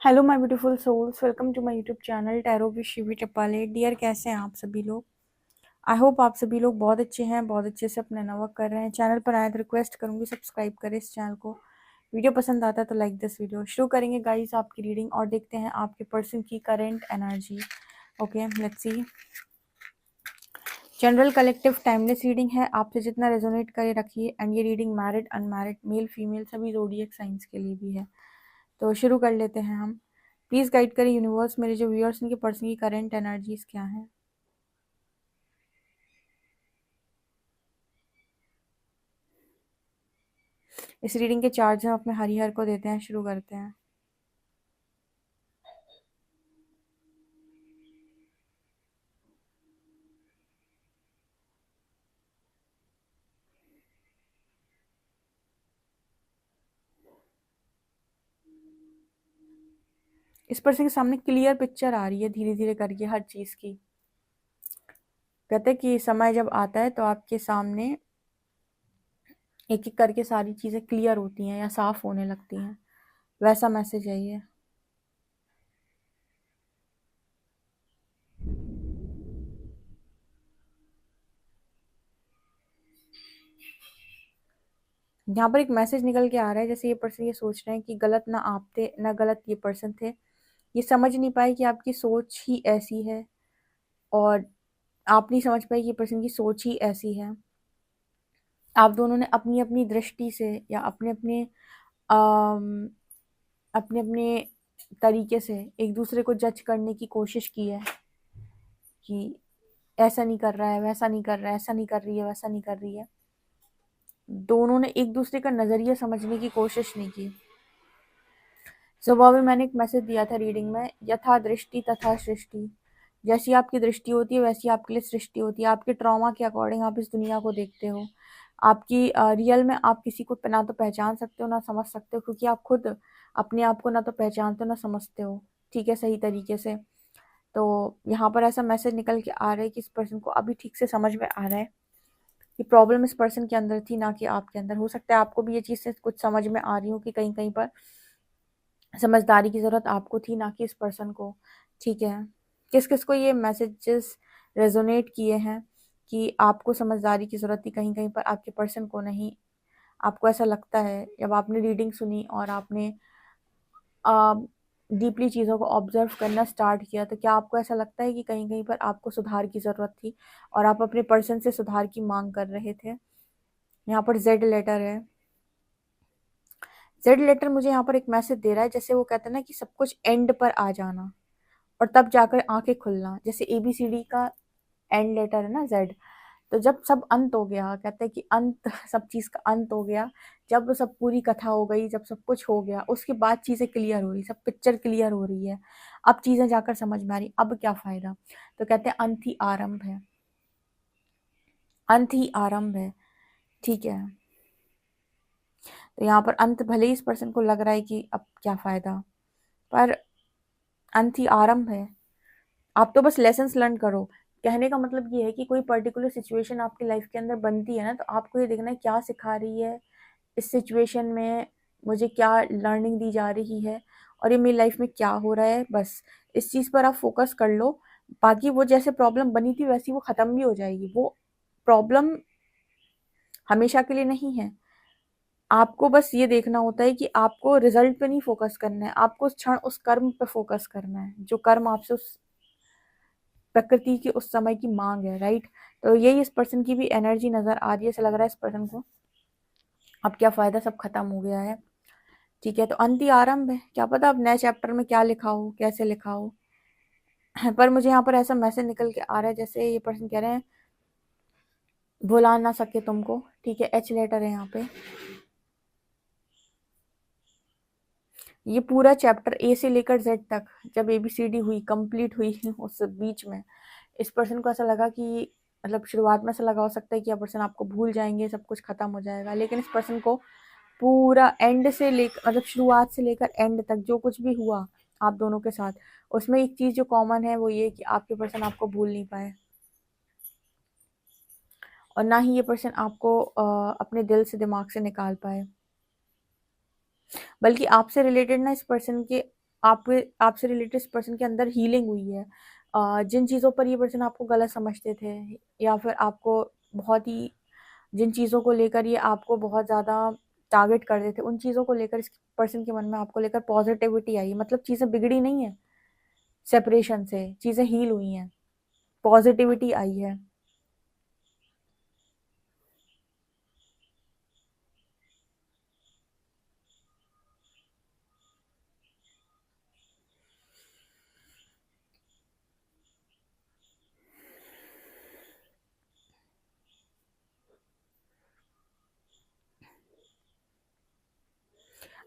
Hello my beautiful souls, welcome to my YouTube channel tarot with Shivi Tapale. Dear, कैसे हैं आप सभी लोग? आई होप आप सभी लोग बहुत अच्छे हैं, बहुत अच्छे से अपना वर्क कर रहे हैं। चैनल पर आए तो रिक्वेस्ट करूंगी सब्सक्राइब करें इस चैनल को। वीडियो पसंद आता है तो लाइक दिस वीडियो। शुरू करेंगे गाइस आपकी रीडिंग और देखते हैं आपके पर्सन की current energy. Okay, let's see. General collective timeless reading है, आपसे जितना रेजोनेट करे रखिए। एंड ये reading married, unmarried, male female सभी ज़ोडिएक साइंस के लिए भी है। तो शुरू कर लेते हैं हम। प्लीज गाइड करें यूनिवर्स, मेरे जो व्यूअर्स उनके पर्सन की करंट एनर्जीज क्या है। इस रीडिंग के चार्ज हम अपने हरिहर को देते हैं। शुरू करते हैं। इस पर्सन के सामने क्लियर पिक्चर आ रही है धीरे धीरे करके हर चीज की। कहते हैं कि समय जब आता है तो आपके सामने एक एक करके सारी चीजें क्लियर होती हैं या साफ होने लगती हैं। वैसा मैसेज है ये। यहाँ पर एक मैसेज निकल के आ रहा है, जैसे ये पर्सन ये सोच रहे हैं कि गलत ना आप थे ना गलत ये पर्सन थे। ये समझ नहीं पाए कि आपकी सोच ही ऐसी है, और आप नहीं समझ पाए कि ये पर्सन की सोच ही ऐसी है। आप दोनों ने अपनी अपनी दृष्टि से या अपने अपने अपने अपने तरीके से एक दूसरे को जज करने की कोशिश की है कि ऐसा नहीं कर रहा है, वैसा नहीं कर रहा है, ऐसा नहीं कर रही है, वैसा नहीं कर रही है। दोनों ने एक दूसरे का नजरिया समझने की कोशिश नहीं की। सुबह भी मैंने एक मैसेज दिया था रीडिंग में, यथा दृष्टि तथा सृष्टि। जैसी आपकी दृष्टि होती है वैसी आपके लिए सृष्टि होती है। आपके ट्रॉमा के अकॉर्डिंग आप इस दुनिया को देखते हो। आपकी रियल में आप किसी को ना तो पहचान सकते हो ना समझ सकते हो, क्योंकि आप खुद अपने आप को ना तो पहचानते हो ना समझते हो, ठीक है, सही तरीके से। तो यहाँ पर ऐसा मैसेज निकल के आ रहा है कि इस पर्सन को अभी ठीक से समझ में आ रहा है कि प्रॉब्लम इस पर्सन के अंदर थी ना कि आपके अंदर। हो सकता है आपको भी ये चीज़ से कुछ समझ में आ रही हो कि कहीं कहीं पर समझदारी की ज़रूरत आपको थी ना कि इस पर्सन को, ठीक है। किस किस को ये मैसेजेस रेजोनेट किए हैं कि आपको समझदारी की ज़रूरत थी, कहीं कहीं पर आपके पर्सन को नहीं। आपको ऐसा लगता है जब आपने रीडिंग सुनी और आपने डीपली चीज़ों को ऑब्जर्व करना स्टार्ट किया, तो क्या आपको ऐसा लगता है कि कहीं कहीं पर आपको सुधार की ज़रूरत थी और आप अपने पर्सन से सुधार की मांग कर रहे थे? यहाँ पर जेड लेटर है। जेड लेटर मुझे यहाँ पर एक मैसेज दे रहा है, जैसे वो कहते हैं ना कि सब कुछ एंड पर आ जाना और तब जाकर आंखें खुलना। जैसे एबीसीडी का एंड लेटर है ना जेड, तो जब सब अंत हो गया, कहते हैं कि अंत सब चीज़ का अंत हो गया, जब सब पूरी कथा हो गई, जब सब कुछ हो गया, उसके बाद चीज़ें क्लियर हो रही, सब पिक्चर क्लियर हो रही है। अब चीज़ें जाकर समझ में आ रही, अब क्या फ़ायदा। तो कहते हैं अंत ही आरंभ है, अंत ही आरंभ है, ठीक है। तो यहाँ पर अंत भले ही इस पर्सन को लग रहा है कि अब क्या फ़ायदा, पर अंत ही आरंभ है। आप तो बस लेसन्स लर्न करो। कहने का मतलब ये है कि कोई पर्टिकुलर सिचुएशन आपकी लाइफ के अंदर बनती है ना, तो आपको ये देखना है क्या सिखा रही है इस सिचुएशन में, मुझे क्या लर्निंग दी जा रही है और ये मेरी लाइफ में क्या हो रहा है। बस इस चीज़ पर आप फोकस कर लो। बाकी वो जैसे प्रॉब्लम बनी थी वैसी वो ख़त्म भी हो जाएगी। वो प्रॉब्लम हमेशा के लिए नहीं है। आपको बस ये देखना होता है कि आपको रिजल्ट पे नहीं फोकस करना है, आपको उस क्षण उस कर्म पे फोकस करना है, जो कर्म आपसे उस प्रकृति की उस समय की मांग है, राइट। तो यही इस पर्सन की भी एनर्जी नजर आ रही है। ऐसा लग रहा है इस पर्सन को अब क्या फायदा, सब खत्म हो गया है, ठीक है। तो अंत ही आरंभ है, क्या पता अब नए चैप्टर में क्या लिखा हो, कैसे लिखा हो। पर मुझे यहाँ पर ऐसा मैसेज निकल के आ रहा है, जैसे ये पर्सन कह रहे हैं भुला ना सके तुमको, ठीक है। एच लेटर है यहाँ पे। ये पूरा चैप्टर ए से लेकर जेड तक, जब एबीसीडी हुई कंप्लीट हुई उस बीच में इस पर्सन को ऐसा लगा कि मतलब शुरुआत में ऐसा लगा हो सकता है कि यह पर्सन आपको भूल जाएंगे, सब कुछ खत्म हो जाएगा। लेकिन इस पर्सन को पूरा एंड से लेकर मतलब शुरुआत से लेकर एंड तक जो कुछ भी हुआ आप दोनों के साथ, उसमें एक चीज जो कॉमन है वो ये कि आपके पर्सन आपको भूल नहीं पाए और ना ही ये पर्सन आपको अपने दिल से दिमाग से निकाल पाए। बल्कि आपसे रिलेटेड ना इस पर्सन के आपसे रिलेटेड इस पर्सन के अंदर हीलिंग हुई है। जिन चीज़ों पर ये पर्सन आपको गलत समझते थे, या फिर आपको बहुत ही जिन चीज़ों को लेकर ये आपको बहुत ज़्यादा टारगेट करते थे, उन चीज़ों को लेकर इस पर्सन के मन में आपको लेकर पॉजिटिविटी आई, मतलब चीज़ें बिगड़ी नहीं है। सेपरेशन से चीज़ें हील हुई हैं, पॉजिटिविटी आई है।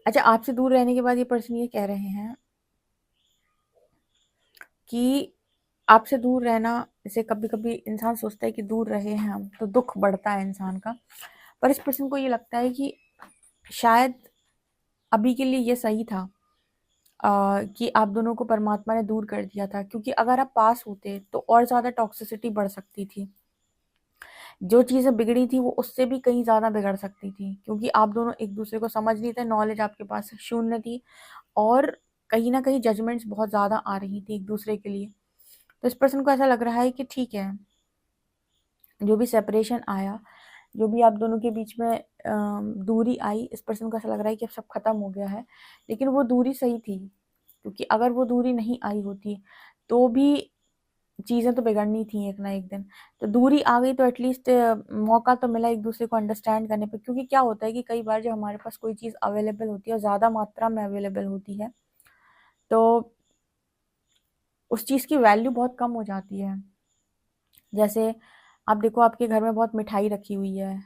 अच्छा, आपसे दूर रहने के बाद ये पर्सन ये कह रहे हैं कि आपसे दूर रहना, जैसे कभी कभी इंसान सोचता है कि दूर रहे हैं हम तो दुख बढ़ता है इंसान का, पर इस पर्सन को ये लगता है कि शायद अभी के लिए ये सही था, कि आप दोनों को परमात्मा ने दूर कर दिया था, क्योंकि अगर आप पास होते तो और ज़्यादा टॉक्सिसिटी बढ़ सकती थी। जो चीज़ें बिगड़ी थी वो उससे भी कहीं ज़्यादा बिगड़ सकती थी, क्योंकि आप दोनों एक दूसरे को समझ नहीं थे, नॉलेज आपके पास शून्य थी, और कहीं ना कहीं जजमेंट्स बहुत ज़्यादा आ रही थी एक दूसरे के लिए। तो इस पर्सन को ऐसा लग रहा है कि ठीक है, जो भी सेपरेशन आया, जो भी आप दोनों के बीच में दूरी आई, इस पर्सन को ऐसा लग रहा है कि अब सब खत्म हो गया है। लेकिन वो दूरी सही थी, क्योंकि अगर वो दूरी नहीं आई होती तो भी चीज़ें तो बिगड़नी थी एक ना एक दिन। तो दूरी आ गई तो एटलीस्ट मौका तो मिला एक दूसरे को अंडरस्टैंड करने पे, क्योंकि क्या होता है कि कई बार जब हमारे पास कोई चीज़ अवेलेबल होती है और ज़्यादा मात्रा में अवेलेबल होती है, तो उस चीज़ की वैल्यू बहुत कम हो जाती है। जैसे आप देखो, आपके घर में बहुत मिठाई रखी हुई है,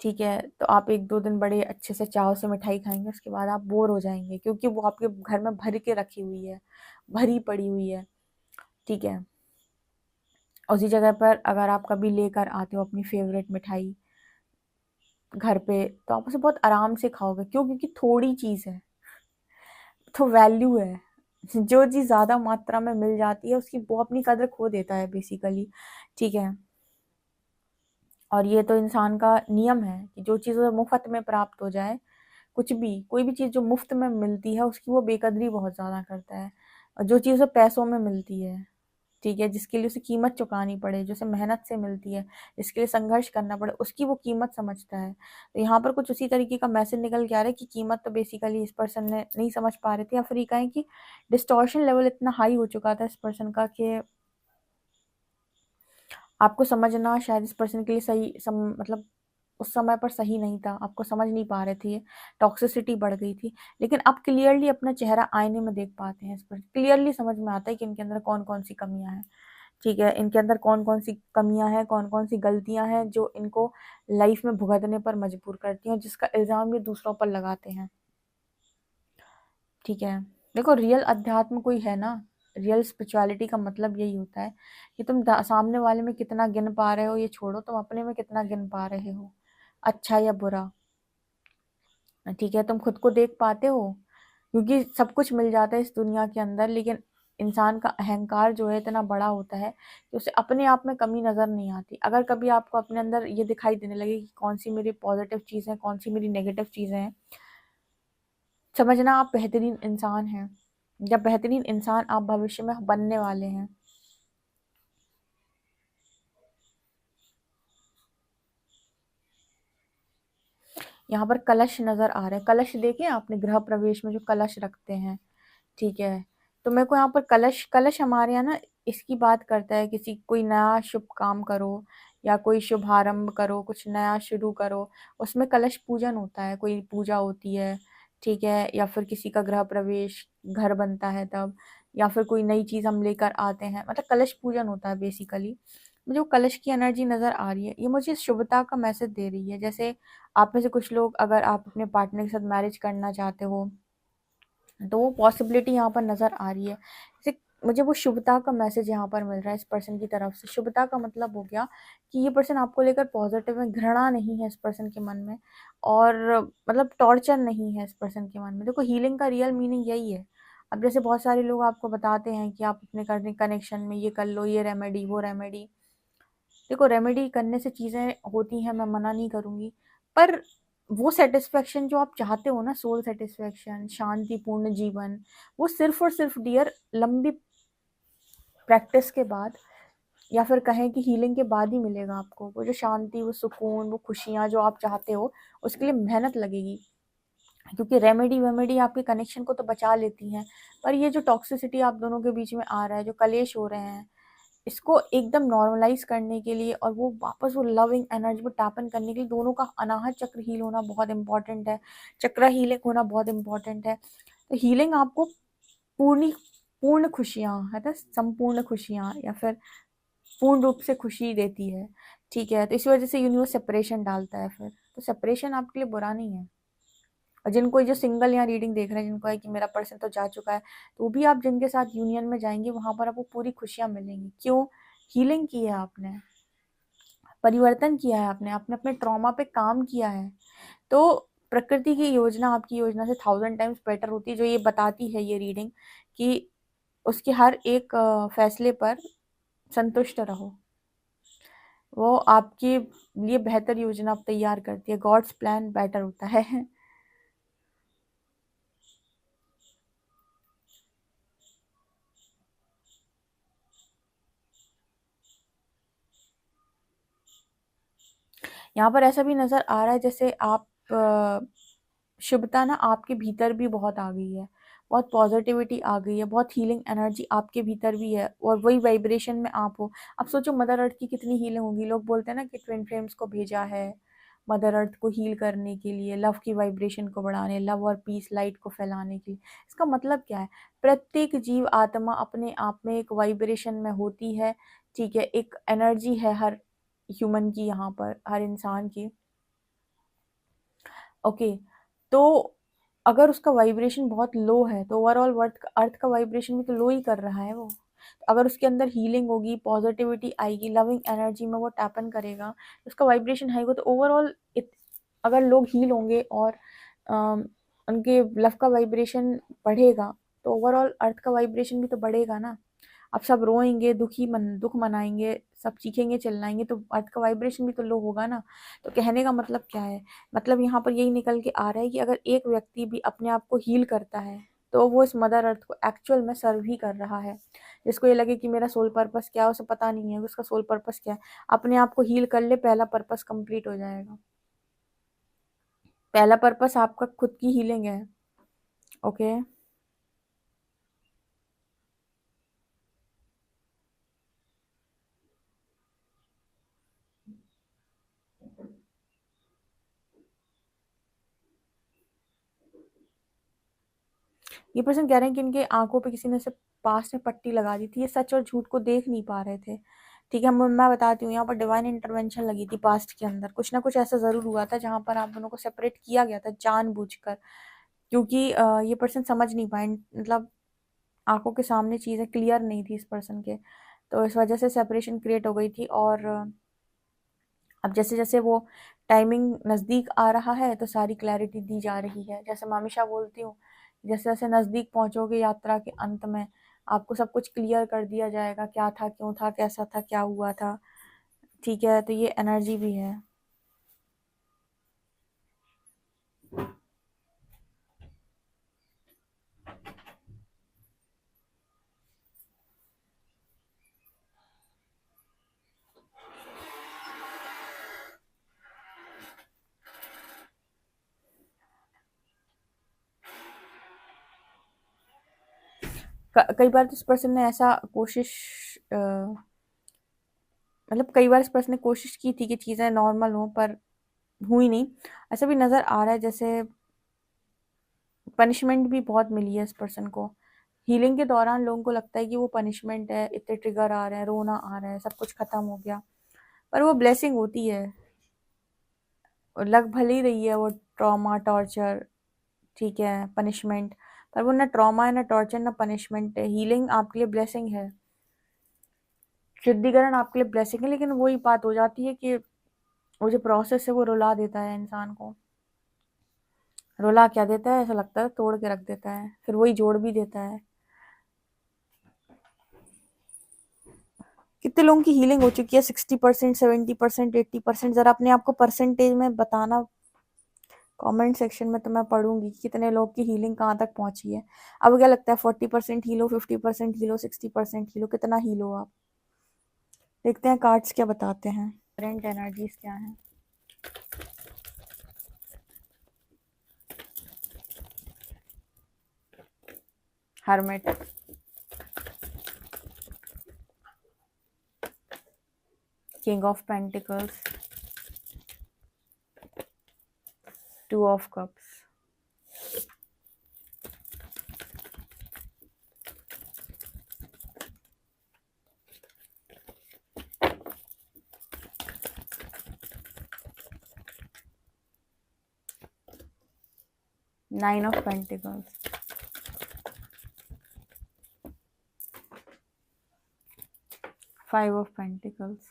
ठीक है, तो आप 1-2 दिन बड़े अच्छे से चाव से मिठाई खाएंगे, उसके बाद आप बोर हो जाएंगे, क्योंकि वो आपके घर में भर के रखी हुई है, भरी पड़ी हुई है, ठीक है। उसी जगह पर अगर आप कभी लेकर आते हो अपनी फेवरेट मिठाई घर पे, तो आप उसे बहुत आराम से खाओगे। क्यों? क्योंकि थोड़ी चीज़ है तो वैल्यू है। जो चीज़ ज़्यादा मात्रा में मिल जाती है उसकी वो अपनी कदर खो देता है बेसिकली, ठीक है। और ये तो इंसान का नियम है कि जो चीज़ मुफ्त में प्राप्त हो जाए, कुछ भी, कोई भी चीज़ जो मुफ्त में मिलती है उसकी वो बेकदरी बहुत ज़्यादा करता है। और जो चीज़ पैसों में मिलती है, ठीक है, जिसके लिए उसे कीमत चुकानी पड़े, जो उसे मेहनत से मिलती है, जिसके लिए संघर्ष करना पड़े, उसकी वो कीमत समझता है। तो यहाँ पर कुछ उसी तरीके का मैसेज निकल के आ रहा है कि कीमत तो बेसिकली इस पर्सन ने नहीं समझ पा रहे थे, या फिर ये कहें कि डिस्टॉर्शन लेवल इतना हाई हो चुका था इस पर्सन का कि आपको समझना शायद इस पर्सन के लिए मतलब उस समय पर सही नहीं था, आपको समझ नहीं पा रहे थे, टॉक्सिसिटी बढ़ गई थी। लेकिन अब क्लियरली अपना चेहरा आईने में देख पाते हैं, इस पर क्लियरली समझ में आता है कि इनके अंदर कौन कौन सी कमियां हैं, ठीक है, इनके अंदर कौन कौन सी कमियां हैं, कौन कौन सी गलतियां हैं जो इनको लाइफ में भुगतने पर मजबूर करती हैं, जिसका इल्ज़ाम ये दूसरों पर लगाते हैं, ठीक है। देखो, रियल अध्यात्म कोई है ना, रियल स्पिरिचुअलिटी का मतलब यही होता है कि तुम सामने वाले में कितना गिन पा रहे हो ये छोड़ो, तुम अपने में कितना गिन पा रहे हो, अच्छा या बुरा, ठीक है, तुम खुद को देख पाते हो, क्योंकि सब कुछ मिल जाता है इस दुनिया के अंदर, लेकिन इंसान का अहंकार जो है इतना बड़ा होता है कि उसे अपने आप में कमी नजर नहीं आती। अगर कभी आपको अपने अंदर ये दिखाई देने लगे कि कौन सी मेरी पॉजिटिव चीज़ें, कौन सी मेरी नेगेटिव चीज़ें हैं, समझना आप बेहतरीन इंसान हैं, या बेहतरीन इंसान आप भविष्य में बनने वाले हैं। यहाँ पर कलश नजर आ रहे हैं, कलश देखे आपने गृह प्रवेश में जो कलश रखते हैं, ठीक है। तो मेरे को यहाँ पर कलश कलश हमारे यहाँ ना इसकी बात करता है, किसी कोई नया शुभ काम करो या कोई शुभारंभ करो, कुछ नया शुरू करो, उसमें कलश पूजन होता है, कोई पूजा होती है, ठीक है, या फिर किसी का गृह प्रवेश, घर बनता है तब, या फिर कोई नई चीज हम लेकर आते हैं, मतलब कलश पूजन होता है बेसिकली। मुझे वो कलश की एनर्जी नजर आ रही है, ये मुझे शुभता का मैसेज दे रही है। जैसे आप में से कुछ लोग, अगर आप अपने पार्टनर के साथ मैरिज करना चाहते हो, तो वो पॉसिबिलिटी यहाँ पर नज़र आ रही है। जैसे मुझे वो शुभता का मैसेज यहाँ पर मिल रहा है इस पर्सन की तरफ से। शुभता का मतलब हो गया कि ये पर्सन आपको लेकर पॉजिटिव है, घृणा नहीं है इस पर्सन के मन में, और मतलब टॉर्चर नहीं है इस पर्सन के मन में। देखो, हीलिंग का रियल मीनिंग यही है। अब जैसे बहुत सारे लोग आपको बताते हैं कि आप अपने करने कनेक्शन में ये कर लो, ये रेमेडी, वो रेमेडी। देखो, रेमेडी करने से चीज़ें होती हैं, मैं मना नहीं करूँगी, पर वो सेटिस्फेक्शन जो आप चाहते हो ना, सोल सेटिस्फेक्शन, शांतिपूर्ण जीवन, वो सिर्फ और सिर्फ डियर लंबी प्रैक्टिस के बाद, या फिर कहें कि हीलिंग के बाद ही मिलेगा आपको। वो जो शांति, वो सुकून, वो खुशियाँ जो आप चाहते हो, उसके लिए मेहनत लगेगी। क्योंकि रेमेडी आपके कनेक्शन को तो बचा लेती हैं, पर ये जो टॉक्सिसिटी आप दोनों के बीच में आ रहा है, जो कलेश हो रहे हैं, इसको एकदम नॉर्मलाइज करने के लिए और वो वापस वो लविंग एनर्जी को टैपन करने के लिए दोनों का अनाहत चक्र हील होना बहुत इंपॉर्टेंट है, चक्र हीलिंग होना बहुत इंपॉर्टेंट है। तो हीलिंग आपको पूर्ण खुशियाँ है ना, संपूर्ण खुशियाँ या फिर पूर्ण रूप से खुशी देती है। ठीक है, तो इसी वजह से यूनिवर्स सेपरेशन डालता है फिर, तो सेपरेशन आपके लिए बुरा नहीं है। और जिनको जो सिंगल यहाँ रीडिंग देख रहे हैं, जिनको है कि मेरा पर्सन तो जा चुका है, तो भी आप जिनके साथ यूनियन में जाएंगे वहां पर आपको पूरी खुशियां मिलेंगी। क्यों? हीलिंग की है आपने, परिवर्तन किया है आपने, आपने अपने ट्रॉमा पे काम किया है। तो प्रकृति की योजना आपकी योजना से 1000 टाइम्स बेटर होती है, जो ये बताती है ये रीडिंग कि उसके हर एक फैसले पर संतुष्ट रहो। वो आपके लिए बेहतर योजना तैयार करती है, गॉड्स प्लान बेटर होता है। यहाँ पर ऐसा भी नजर आ रहा है जैसे आप शुभता ना आपके भीतर भी बहुत आ गई है, बहुत पॉजिटिविटी आ गई है, बहुत हीलिंग एनर्जी आपके भीतर भी है, और वही वाइब्रेशन में आप हो। अब सोचो मदर अर्थ की कितनी हीलिंग होगी। लोग बोलते हैं ना कि ट्विन फ्लेम्स को भेजा है मदर अर्थ को हील करने के लिए, लव की वाइब्रेशन को बढ़ाने, लव और पीस लाइट को फैलाने के लिए। इसका मतलब क्या है? प्रत्येक जीव आत्मा अपने आप में एक वाइब्रेशन में होती है। ठीक है, एक एनर्जी है हर ह्यूमन की, यहाँ पर हर इंसान की। ओके, तो अगर उसका वाइब्रेशन बहुत लो है तो ओवरऑल अर्थ का वाइब्रेशन भी तो लो ही कर रहा है वो। तो अगर उसके अंदर हीलिंग होगी, पॉजिटिविटी आएगी, लविंग एनर्जी में वो टैपन करेगा, उसका वाइब्रेशन हाई होगा, तो ओवरऑल अगर लोग हील होंगे और उनके लव का वाइब्रेशन बढ़ेगा, तो ओवरऑल अर्थ का वाइब्रेशन भी तो बढ़ेगा ना। अब सब रोएंगे, दुख मनाएंगे, सब चीखेंगे चिल्लाएंगे, तो अर्थ का वाइब्रेशन भी तो लो होगा ना। तो कहने का मतलब क्या है? मतलब यहाँ पर यही निकल के आ रहा है कि अगर एक व्यक्ति भी अपने आप को हील करता है, तो वो इस मदर अर्थ को एक्चुअल में सर्व ही कर रहा है। जिसको ये लगे कि मेरा सोल पर्पस क्या है, उसे पता नहीं है उसका सोल पर्पस क्या है। अपने आप को हील कर ले, पहला पर्पस कंप्लीट हो जाएगा। पहला पर्पस आपका खुद की हीलिंग है। ओके, ये पर्सन कह रहे हैं कि इनके आंखों पे किसी ने से पास में पट्टी लगा दी थी, ये सच और झूठ को देख नहीं पा रहे थे। ठीक है, मैं बताती हूँ, यहाँ पर डिवाइन इंटरवेंशन लगी थी पास्ट के अंदर, कुछ ना कुछ ऐसा जरूर हुआ था जहाँ पर आप दोनों को सेपरेट किया गया था जानबूझकर। क्योंकि ये पर्सन समझ नहीं पाए, मतलब आंखों के सामने चीजें क्लियर नहीं थी इस पर्सन के, तो इस वजह से सेपरेशन क्रिएट हो गई थी। और अब जैसे जैसे वो टाइमिंग नज़दीक आ रहा है तो सारी क्लैरिटी दी जा रही है। जैसे मैं हमेशा बोलती हूँ, जैसे जैसे नज़दीक पहुंचोगे यात्रा के अंत में, आपको सब कुछ क्लियर कर दिया जाएगा, क्या था, क्यों था, कैसा था, क्या हुआ था। ठीक है, तो ये एनर्जी भी है। कई बार तो इस पर्सन ने ऐसा कोशिश मतलब कई बार इस पर्सन ने कोशिश की थी कि चीज़ें नॉर्मल हों, पर हुई नहीं। ऐसा भी नज़र आ रहा है जैसे पनिशमेंट भी बहुत मिली है इस पर्सन को। हीलिंग के दौरान लोगों को लगता है कि वो पनिशमेंट है, इतने ट्रिगर आ रहे हैं, रोना आ रहा है, सब कुछ खत्म हो गया, पर वो ब्लेसिंग होती है। और लग भले ही रही है वो ट्रॉमा, टॉर्चर, ठीक है, पनिशमेंट, पर वो ना ट्रॉमा है, ना टॉर्चर, ना पनिशमेंट है। हीलिंग आपके लिए ब्लेसिंग है, शुद्धिकरण आपके लिए ब्लेसिंग है। लेकिन वही बात हो जाती है कि वो जो प्रोसेस है वो रुला देता है इंसान को। रुला क्या देता है, ऐसा लगता है तोड़ के रख देता है, फिर वही जोड़ भी देता है। कितने लोगों की हीलिंग हो चुकी है? 60%, 70%, 80%। जरा अपने आप को परसेंटेज में बताना, कमेंट सेक्शन में तो मैं पढ़ूंगी कि कितने लोग की हीलिंग कहाँ तक पहुंची है। अब क्या लगता है 40% हीलो, 50% हीलो, 60% हीलो, कितना हीलो आप? देखते हैं कार्ड्स क्या बताते हैं, करंट एनर्जीज क्या हैं। Hermit, king of pentacles, two of cups, nine of pentacles, five of pentacles,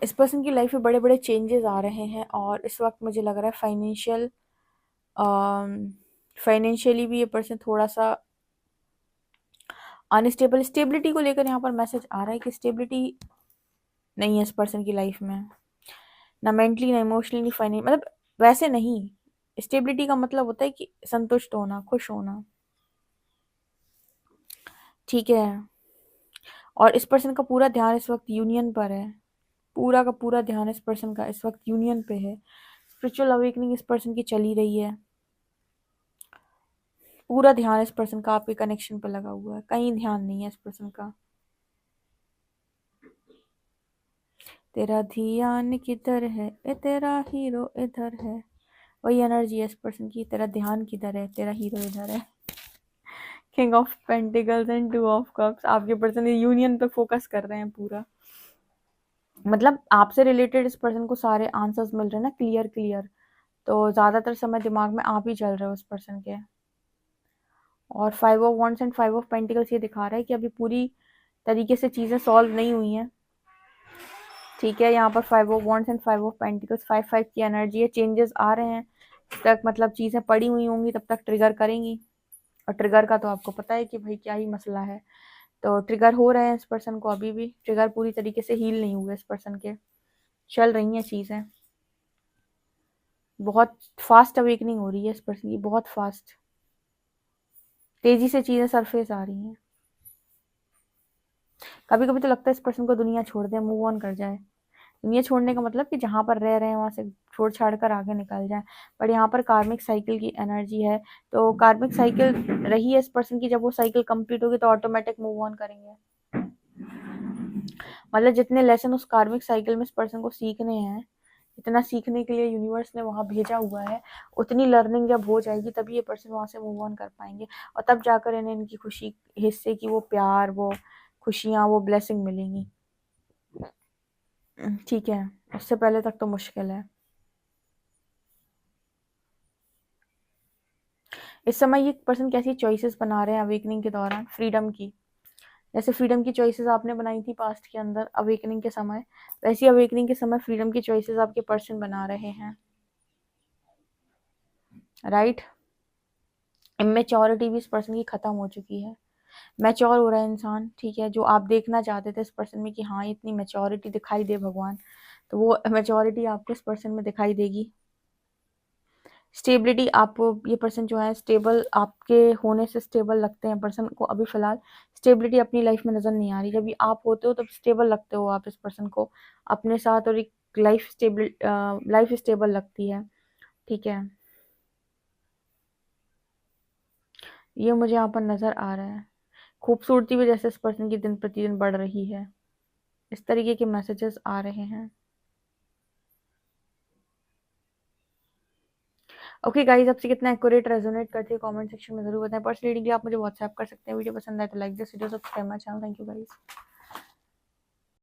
इस पर्सन की लाइफ में बड़े बड़े चेंजेस आ रहे हैं और इस वक्त मुझे लग रहा है फाइनेंशियली भी ये पर्सन थोड़ा सा अनस्टेबल, स्टेबिलिटी को लेकर यहाँ पर मैसेज आ रहा है कि स्टेबिलिटी नहीं है इस पर्सन की लाइफ में, ना मेंटली, ना इमोशनली, ना फाइनेंस, मतलब वैसे नहीं। स्टेबिलिटी का मतलब होता है कि संतुष्ट होना, खुश होना, ठीक है। और इस पर्सन का पूरा ध्यान इस वक्त यूनियन पर है, पूरा का पूरा ध्यान इस पर्सन का इस वक्त यूनियन पे है। स्पिरिचुअल अवेकनिंग इस पर्सन की चली रही है, पूरा ध्यान इस पर्सन का आपके कनेक्शन पे लगा हुआ है, कहीं ध्यान नहीं है इस पर्सन का। तेरा ध्यान किधर है, ए तेरा हीरो इधर है, वही एनर्जी है इस पर्सन की। तेरा ध्यान किधर है, तेरा हीरो इधर है। King of pentacles and two of cups, आपके पर्सन यूनियन पे फोकस कर रहे हैं पूरा, मतलब आपसे रिलेटेड इस पर्सन को सारे आंसर्स मिल रहे हैं ना, क्लियर क्लियर। तो ज्यादातर समय दिमाग में आप ही चल रहे हो उस पर्सन के। और five of wands and five of pentacles ये दिखा रहा है कि अभी पूरी तरीके से चीजें सॉल्व नहीं हुई हैं, ठीक है। यहाँ पर five of wands and five of pentacles, five five की एनर्जी है, चेंजेस आ रहे हैं। जब तक मतलब चीजें पड़ी हुई होंगी तब तक ट्रिगर करेंगी, और ट्रिगर का तो आपको पता है कि भाई क्या ही मसला है। तो ट्रिगर हो रहे हैं इस पर्सन को, अभी भी ट्रिगर पूरी तरीके से हील नहीं हुए इस पर्सन के, चल रही हैं चीजें। बहुत फास्ट अवेकनिंग हो रही है इस पर्सन की, बहुत फास्ट, तेजी से चीजें सरफेस आ रही हैं। कभी कभी तो लगता है इस पर्सन को दुनिया छोड़ दे, मूव ऑन कर जाए। दुनिया छोड़ने का मतलब कि जहां पर रह रहे हैं वहां से छोड़ छाड़ कर आगे निकल जाए। पर यहाँ पर कार्मिक साइकिल की एनर्जी है, तो कार्मिक साइकिल रही है इस पर्सन की, जब वो साइकिल कंप्लीट होगी तो ऑटोमेटिक मूव ऑन करेंगे। मतलब जितने लेसन उस कार्मिक साइकिल में इस पर्सन को सीखने हैं, इतना सीखने के लिए यूनिवर्स ने वहां भेजा हुआ है, उतनी लर्निंग जब हो जाएगी तभी ये पर्सन वहां से मूव ऑन कर पाएंगे, और तब जाकर इन्हें इनकी खुशी हिस्से की वो प्यार, वो खुशियां, वो ब्लेसिंग मिलेंगी, ठीक है। उससे पहले तक तो मुश्किल है। इस समय ये पर्सन कैसी चॉइसेस बना रहे हैं अवेकनिंग के दौरान, फ्रीडम की, जैसे फ्रीडम की चॉइसेस आपने बनाई थी पास्ट के अंदर अवेकनिंग के समय, वैसी अवेकनिंग के समय फ्रीडम की चॉइसेस आपके पर्सन बना रहे हैं, राइट। इमेच्योरिटी भी इस पर्सन की खत्म हो चुकी है, मैच्योर हो रहा है इंसान, ठीक है। जो आप देखना चाहते थे इस पर्सन में कि हाँ इतनी मैच्योरिटी दिखाई दे भगवान, तो वो मैच्योरिटी आपको इस पर्सन में दिखाई देगी। स्टेबिलिटी, आप ये पर्सन जो है स्टेबल, आपके होने से स्टेबल लगते हैं पर्सन को अभी फिलहाल। स्टेबिलिटी अपनी लाइफ में नजर नहीं आ रही, जब भी आप होते हो तब स्टेबल लगते हो आप इस पर्सन को अपने साथ, और एक लाइफ स्टेबल लगती है, ठीक है। ये मुझे यहाँ पर नजर आ रहा है। खूबसूरती भी जैसे इस पर्सन की दिन प्रतिदिन बढ़ रही है, इस तरीके के मैसेजेस आ रहे हैं। ओके गाइस, आपसे कितना एक्यूरेट रेजोनेट करती है कमेंट सेक्शन में जरूर बताएं। पर्सनल रीडिंग के लिए आप मुझे व्हाट्सएप कर सकते हैं। वीडियो पसंद आए तो like this video, subscribe my channel. Thank you guys.